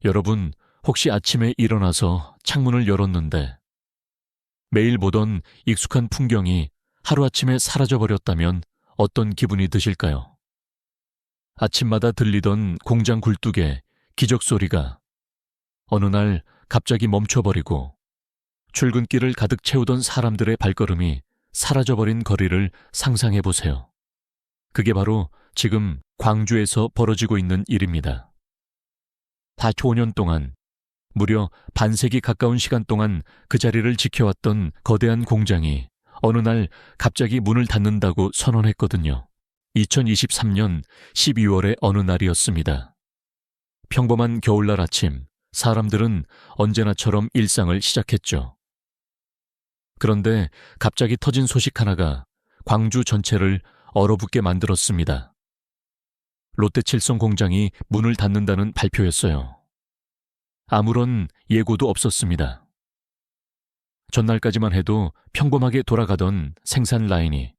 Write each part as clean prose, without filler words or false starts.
여러분, 혹시 아침에 일어나서 창문을 열었는데 매일 보던 익숙한 풍경이 하루아침에 사라져버렸다면 어떤 기분이 드실까요? 아침마다 들리던 공장 굴뚝의 기적 소리가 어느 날 갑자기 멈춰버리고 출근길을 가득 채우던 사람들의 발걸음이 사라져버린 거리를 상상해 보세요. 그게 바로 지금 광주에서 벌어지고 있는 일입니다. 45년 동안, 무려 반세기 가까운 시간 동안 그 자리를 지켜왔던 거대한 공장이 어느 날 갑자기 문을 닫는다고 선언했거든요. 2023년 12월의 어느 날이었습니다. 평범한 겨울날 아침, 사람들은 언제나처럼 일상을 시작했죠. 그런데 갑자기 터진 소식 하나가 광주 전체를 얼어붙게 만들었습니다. 롯데칠성 공장이 문을 닫는다는 발표였어요. 아무런 예고도 없었습니다. 전날까지만 해도 평범하게 돌아가던 생산 라인이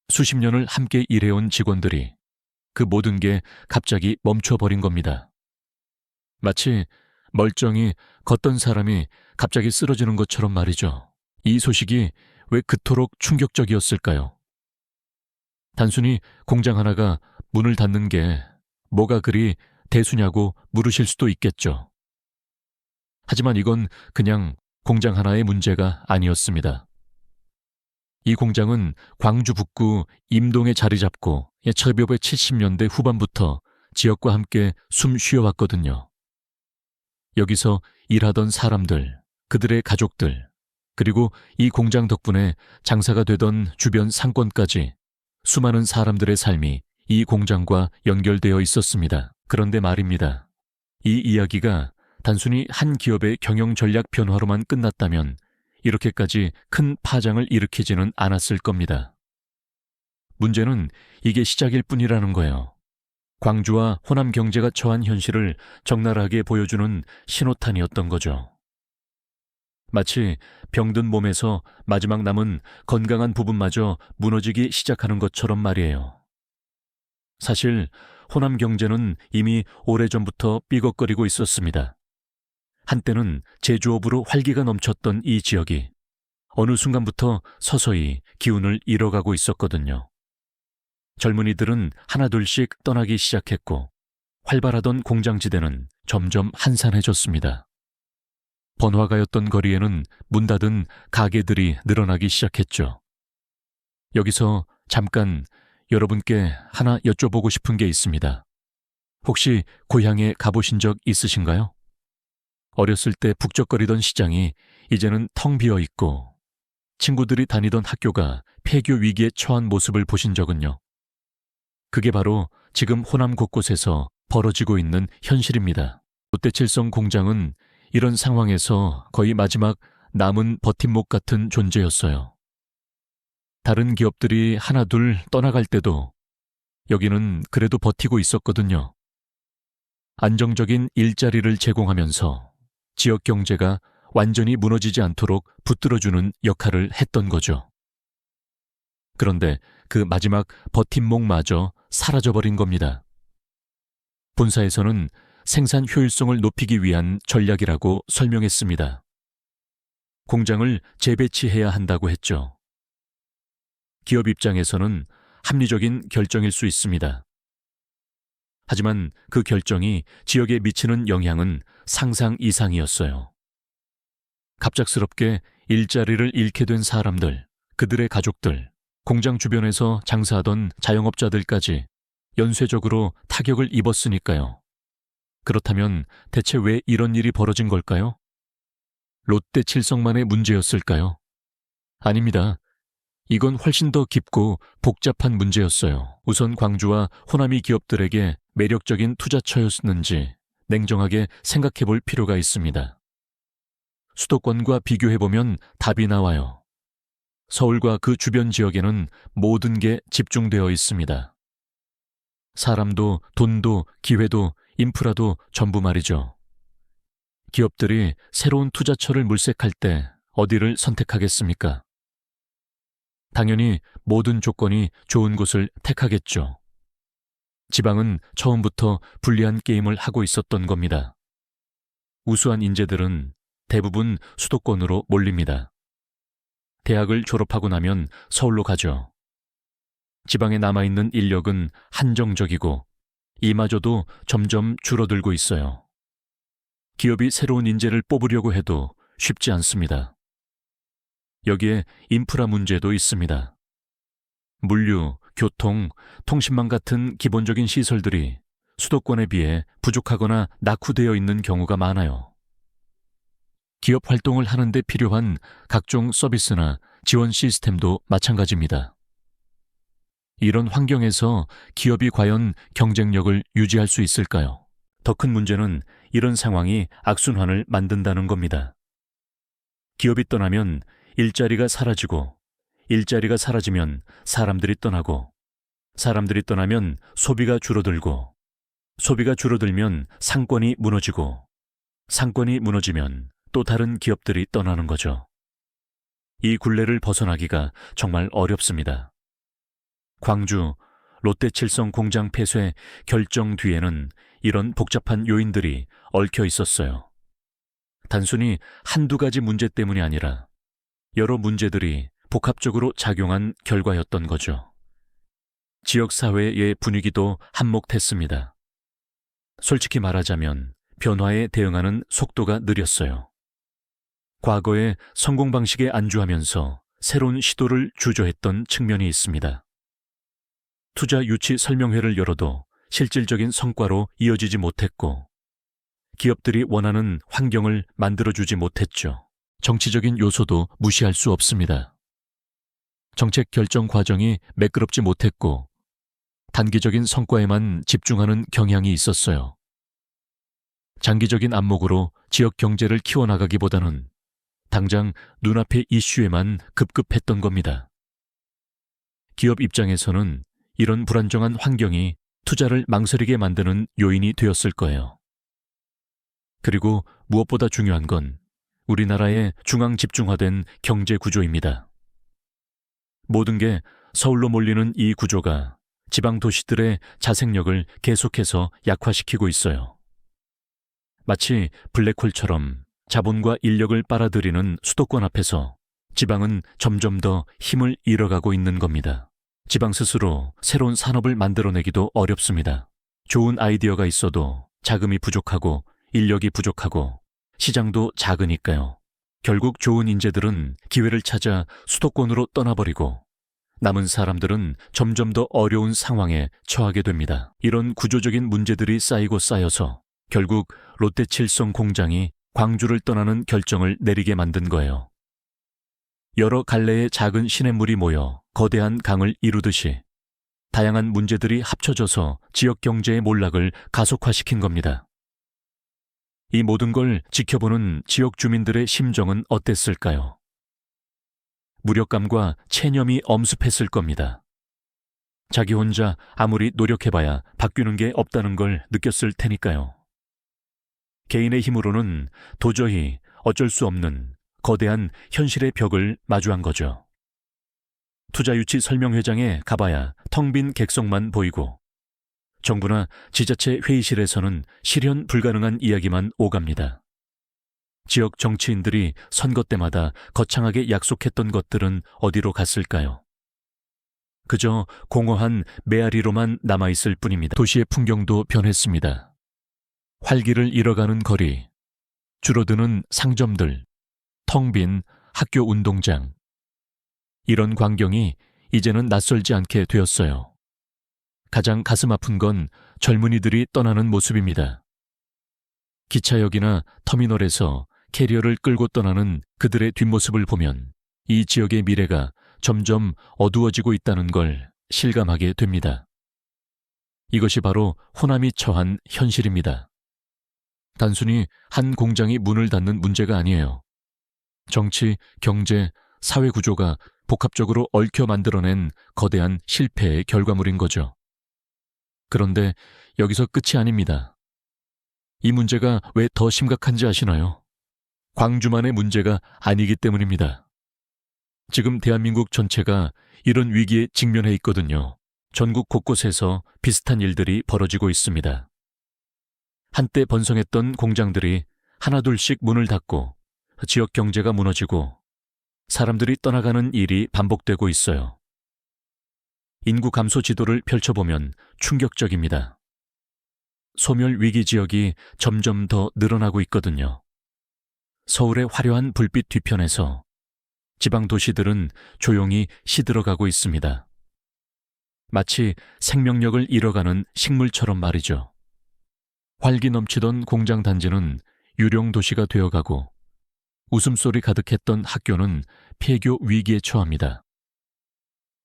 수십 년을 함께 일해온 직원들이 그 모든 게 갑자기 멈춰버린 겁니다. 마치 멀쩡히 걷던 사람이 갑자기 쓰러지는 것처럼 말이죠. 이 소식이 왜 그토록 충격적이었을까요? 단순히 공장 하나가 문을 닫는 게 뭐가 그리 대수냐고 물으실 수도 있겠죠. 하지만 이건 그냥 공장 하나의 문제가 아니었습니다. 이 공장은 광주 북구 임동에 자리 잡고 1970년대 후반부터 지역과 함께 숨 쉬어왔거든요. 여기서 일하던 사람들, 그들의 가족들, 그리고 이 공장 덕분에 장사가 되던 주변 상권까지 수많은 사람들의 삶이 이 공장과 연결되어 있었습니다. 그런데 말입니다. 이 이야기가 단순히 한 기업의 경영 전략 변화로만 끝났다면 이렇게까지 큰 파장을 일으키지는 않았을 겁니다. 문제는 이게 시작일 뿐이라는 거예요. 광주와 호남 경제가 처한 현실을 적나라하게 보여주는 신호탄이었던 거죠. 마치 병든 몸에서 마지막 남은 건강한 부분마저 무너지기 시작하는 것처럼 말이에요. 사실 호남 경제는 이미 오래전부터 삐걱거리고 있었습니다. 한때는 제조업으로 활기가 넘쳤던 이 지역이 어느 순간부터 서서히 기운을 잃어가고 있었거든요. 젊은이들은 하나둘씩 떠나기 시작했고 활발하던 공장지대는 점점 한산해졌습니다. 번화가였던 거리에는 문 닫은 가게들이 늘어나기 시작했죠. 여기서 잠깐 여러분께 하나 여쭤보고 싶은 게 있습니다. 혹시 고향에 가보신 적 있으신가요? 어렸을 때 북적거리던 시장이 이제는 텅 비어 있고 친구들이 다니던 학교가 폐교 위기에 처한 모습을 보신 적은요? 그게 바로 지금 호남 곳곳에서 벌어지고 있는 현실입니다. 롯데칠성 공장은 이런 상황에서 거의 마지막 남은 버팀목 같은 존재였어요. 다른 기업들이 하나둘 떠나갈 때도 여기는 그래도 버티고 있었거든요. 안정적인 일자리를 제공하면서 지역 경제가 완전히 무너지지 않도록 붙들어주는 역할을 했던 거죠. 그런데 그 마지막 버팀목마저 사라져버린 겁니다. 본사에서는 생산 효율성을 높이기 위한 전략이라고 설명했습니다. 공장을 재배치해야 한다고 했죠. 기업 입장에서는 합리적인 결정일 수 있습니다. 하지만 그 결정이 지역에 미치는 영향은 상상 이상이었어요. 갑작스럽게 일자리를 잃게 된 사람들, 그들의 가족들, 공장 주변에서 장사하던 자영업자들까지 연쇄적으로 타격을 입었으니까요. 그렇다면 대체 왜 이런 일이 벌어진 걸까요? 롯데칠성만의 문제였을까요? 아닙니다. 이건 훨씬 더 깊고 복잡한 문제였어요. 우선 광주와 호남이 기업들에게 매력적인 투자처였는지 냉정하게 생각해 볼 필요가 있습니다. 수도권과 비교해보면 답이 나와요. 서울과 그 주변 지역에는 모든 게 집중되어 있습니다. 사람도, 돈도, 기회도, 인프라도 전부 말이죠. 기업들이 새로운 투자처를 물색할 때 어디를 선택하겠습니까? 당연히 모든 조건이 좋은 곳을 택하겠죠. 지방은 처음부터 불리한 게임을 하고 있었던 겁니다. 우수한 인재들은 대부분 수도권으로 몰립니다. 대학을 졸업하고 나면 서울로 가죠. 지방에 남아있는 인력은 한정적이고 이마저도 점점 줄어들고 있어요. 기업이 새로운 인재를 뽑으려고 해도 쉽지 않습니다. 여기에 인프라 문제도 있습니다. 물류, 교통, 통신망 같은 기본적인 시설들이 수도권에 비해 부족하거나 낙후되어 있는 경우가 많아요. 기업 활동을 하는 데 필요한 각종 서비스나 지원 시스템도 마찬가지입니다. 이런 환경에서 기업이 과연 경쟁력을 유지할 수 있을까요? 더 큰 문제는 이런 상황이 악순환을 만든다는 겁니다. 기업이 떠나면 일자리가 사라지고, 일자리가 사라지면 사람들이 떠나고, 사람들이 떠나면 소비가 줄어들고, 소비가 줄어들면 상권이 무너지고, 상권이 무너지면 또 다른 기업들이 떠나는 거죠. 이 굴레를 벗어나기가 정말 어렵습니다. 광주 롯데칠성 공장 폐쇄 결정 뒤에는 이런 복잡한 요인들이 얽혀 있었어요. 단순히 한두 가지 문제 때문이 아니라 여러 문제들이 복합적으로 작용한 결과였던 거죠. 지역사회의 분위기도 한몫했습니다. 솔직히 말하자면 변화에 대응하는 속도가 느렸어요. 과거의 성공 방식에 안주하면서 새로운 시도를 주저했던 측면이 있습니다. 투자 유치 설명회를 열어도 실질적인 성과로 이어지지 못했고, 기업들이 원하는 환경을 만들어주지 못했죠. 정치적인 요소도 무시할 수 없습니다. 정책 결정 과정이 매끄럽지 못했고, 단기적인 성과에만 집중하는 경향이 있었어요. 장기적인 안목으로 지역 경제를 키워나가기보다는 당장 눈앞의 이슈에만 급급했던 겁니다. 기업 입장에서는 이런 불안정한 환경이 투자를 망설이게 만드는 요인이 되었을 거예요. 그리고 무엇보다 중요한 건 우리나라의 중앙 집중화된 경제 구조입니다. 모든 게 서울로 몰리는 이 구조가 지방 도시들의 자생력을 계속해서 약화시키고 있어요. 마치 블랙홀처럼 자본과 인력을 빨아들이는 수도권 앞에서 지방은 점점 더 힘을 잃어가고 있는 겁니다. 지방 스스로 새로운 산업을 만들어내기도 어렵습니다. 좋은 아이디어가 있어도 자금이 부족하고 인력이 부족하고 시장도 작으니까요. 결국 좋은 인재들은 기회를 찾아 수도권으로 떠나버리고 남은 사람들은 점점 더 어려운 상황에 처하게 됩니다. 이런 구조적인 문제들이 쌓이고 쌓여서 결국 롯데칠성 공장이 광주를 떠나는 결정을 내리게 만든 거예요. 여러 갈래의 작은 시냇물이 모여 거대한 강을 이루듯이 다양한 문제들이 합쳐져서 지역 경제의 몰락을 가속화시킨 겁니다. 이 모든 걸 지켜보는 지역 주민들의 심정은 어땠을까요? 무력감과 체념이 엄습했을 겁니다. 자기 혼자 아무리 노력해봐야 바뀌는 게 없다는 걸 느꼈을 테니까요. 개인의 힘으로는 도저히 어쩔 수 없는 거대한 현실의 벽을 마주한 거죠. 투자유치 설명회장에 가봐야 텅 빈 객석만 보이고 정부나 지자체 회의실에서는 실현 불가능한 이야기만 오갑니다. 지역 정치인들이 선거 때마다 거창하게 약속했던 것들은 어디로 갔을까요? 그저 공허한 메아리로만 남아있을 뿐입니다. 도시의 풍경도 변했습니다. 활기를 잃어가는 거리, 줄어드는 상점들, 텅 빈 학교 운동장. 이런 광경이 이제는 낯설지 않게 되었어요. 가장 가슴 아픈 건 젊은이들이 떠나는 모습입니다. 기차역이나 터미널에서 캐리어를 끌고 떠나는 그들의 뒷모습을 보면 이 지역의 미래가 점점 어두워지고 있다는 걸 실감하게 됩니다. 이것이 바로 호남이 처한 현실입니다. 단순히 한 공장이 문을 닫는 문제가 아니에요. 정치, 경제, 사회 구조가 복합적으로 얽혀 만들어낸 거대한 실패의 결과물인 거죠. 그런데 여기서 끝이 아닙니다. 이 문제가 왜 더 심각한지 아시나요? 광주만의 문제가 아니기 때문입니다. 지금 대한민국 전체가 이런 위기에 직면해 있거든요. 전국 곳곳에서 비슷한 일들이 벌어지고 있습니다. 한때 번성했던 공장들이 하나둘씩 문을 닫고 지역 경제가 무너지고 사람들이 떠나가는 일이 반복되고 있어요. 인구 감소 지도를 펼쳐보면 충격적입니다. 소멸 위기 지역이 점점 더 늘어나고 있거든요. 서울의 화려한 불빛 뒤편에서 지방 도시들은 조용히 시들어가고 있습니다. 마치 생명력을 잃어가는 식물처럼 말이죠. 활기 넘치던 공장 단지는 유령 도시가 되어가고 웃음소리 가득했던 학교는 폐교 위기에 처합니다.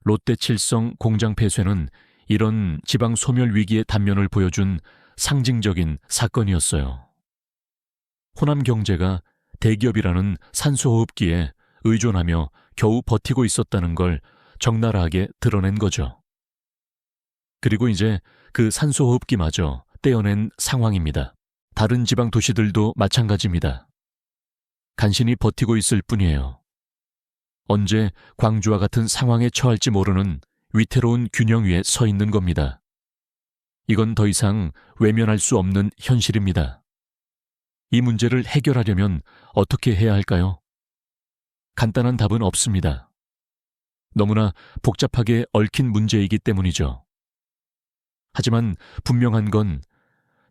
롯데칠성 공장 폐쇄는 이런 지방 소멸 위기의 단면을 보여준 상징적인 사건이었어요. 호남 경제가 대기업이라는 산소호흡기에 의존하며 겨우 버티고 있었다는 걸 적나라하게 드러낸 거죠. 그리고 이제 그 산소호흡기마저 떼어낸 상황입니다. 다른 지방 도시들도 마찬가지입니다. 간신히 버티고 있을 뿐이에요. 언제 광주와 같은 상황에 처할지 모르는 위태로운 균형 위에 서 있는 겁니다. 이건 더 이상 외면할 수 없는 현실입니다. 이 문제를 해결하려면 어떻게 해야 할까요? 간단한 답은 없습니다. 너무나 복잡하게 얽힌 문제이기 때문이죠. 하지만 분명한 건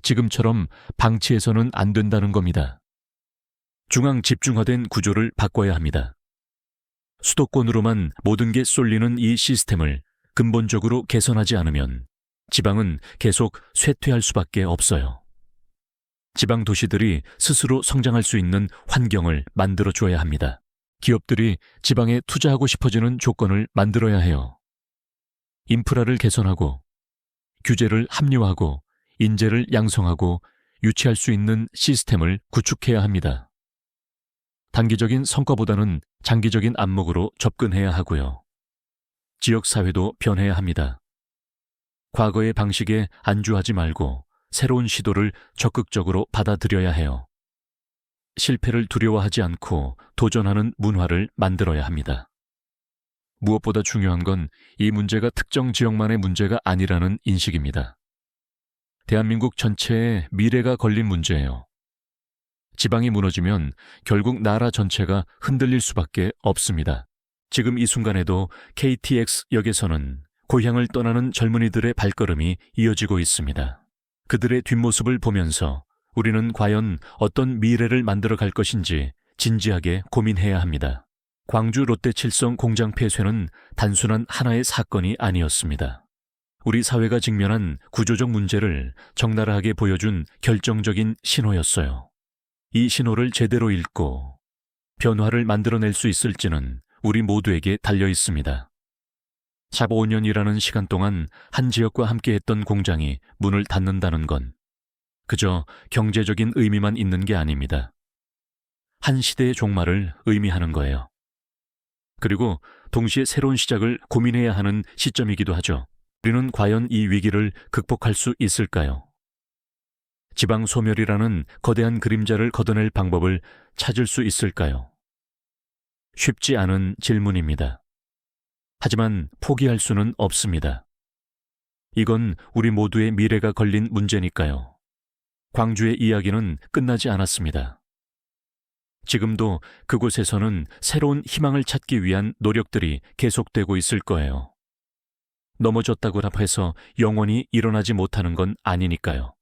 지금처럼 방치해서는 안 된다는 겁니다. 중앙 집중화된 구조를 바꿔야 합니다. 수도권으로만 모든 게 쏠리는 이 시스템을 근본적으로 개선하지 않으면 지방은 계속 쇠퇴할 수밖에 없어요. 지방 도시들이 스스로 성장할 수 있는 환경을 만들어줘야 합니다. 기업들이 지방에 투자하고 싶어지는 조건을 만들어야 해요. 인프라를 개선하고 규제를 합리화하고 인재를 양성하고 유치할 수 있는 시스템을 구축해야 합니다. 단기적인 성과보다는 장기적인 안목으로 접근해야 하고요. 지역사회도 변해야 합니다. 과거의 방식에 안주하지 말고 새로운 시도를 적극적으로 받아들여야 해요. 실패를 두려워하지 않고 도전하는 문화를 만들어야 합니다. 무엇보다 중요한 건 이 문제가 특정 지역만의 문제가 아니라는 인식입니다. 대한민국 전체의 미래가 걸린 문제예요. 지방이 무너지면 결국 나라 전체가 흔들릴 수밖에 없습니다. 지금 이 순간에도 KTX역에서는 고향을 떠나는 젊은이들의 발걸음이 이어지고 있습니다. 그들의 뒷모습을 보면서 우리는 과연 어떤 미래를 만들어 갈 것인지 진지하게 고민해야 합니다. 광주 롯데칠성 공장 폐쇄는 단순한 하나의 사건이 아니었습니다. 우리 사회가 직면한 구조적 문제를 적나라하게 보여준 결정적인 신호였어요. 이 신호를 제대로 읽고 변화를 만들어낼 수 있을지는 우리 모두에게 달려 있습니다. 샵 5년이라는 시간 동안 한 지역과 함께했던 공장이 문을 닫는다는 건 그저 경제적인 의미만 있는 게 아닙니다. 한 시대의 종말을 의미하는 거예요. 그리고 동시에 새로운 시작을 고민해야 하는 시점이기도 하죠. 우리는 과연 이 위기를 극복할 수 있을까요? 지방 소멸이라는 거대한 그림자를 걷어낼 방법을 찾을 수 있을까요? 쉽지 않은 질문입니다. 하지만 포기할 수는 없습니다. 이건 우리 모두의 미래가 걸린 문제니까요. 광주의 이야기는 끝나지 않았습니다. 지금도 그곳에서는 새로운 희망을 찾기 위한 노력들이 계속되고 있을 거예요. 넘어졌다고 해서 영원히 일어나지 못하는 건 아니니까요.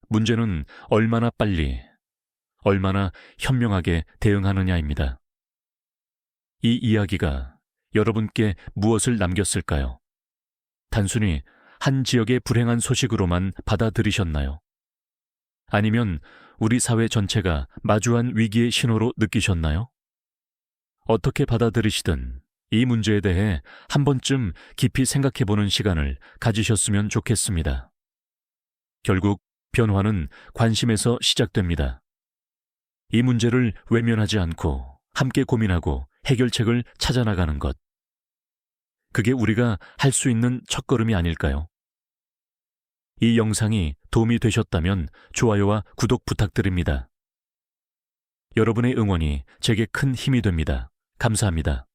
문제는 얼마나 빨리, 얼마나 현명하게 대응하느냐입니다. 이 이야기가 여러분께 무엇을 남겼을까요? 단순히 한 지역의 불행한 소식으로만 받아들이셨나요? 아니면 우리 사회 전체가 마주한 위기의 신호로 느끼셨나요? 어떻게 받아들이시든 이 문제에 대해 한 번쯤 깊이 생각해보는 시간을 가지셨으면 좋겠습니다. 결국 변화는 관심에서 시작됩니다. 이 문제를 외면하지 않고 함께 고민하고 해결책을 찾아나가는 것. 그게 우리가 할 수 있는 첫걸음이 아닐까요? 이 영상이 도움이 되셨다면 좋아요와 구독 부탁드립니다. 여러분의 응원이 제게 큰 힘이 됩니다. 감사합니다.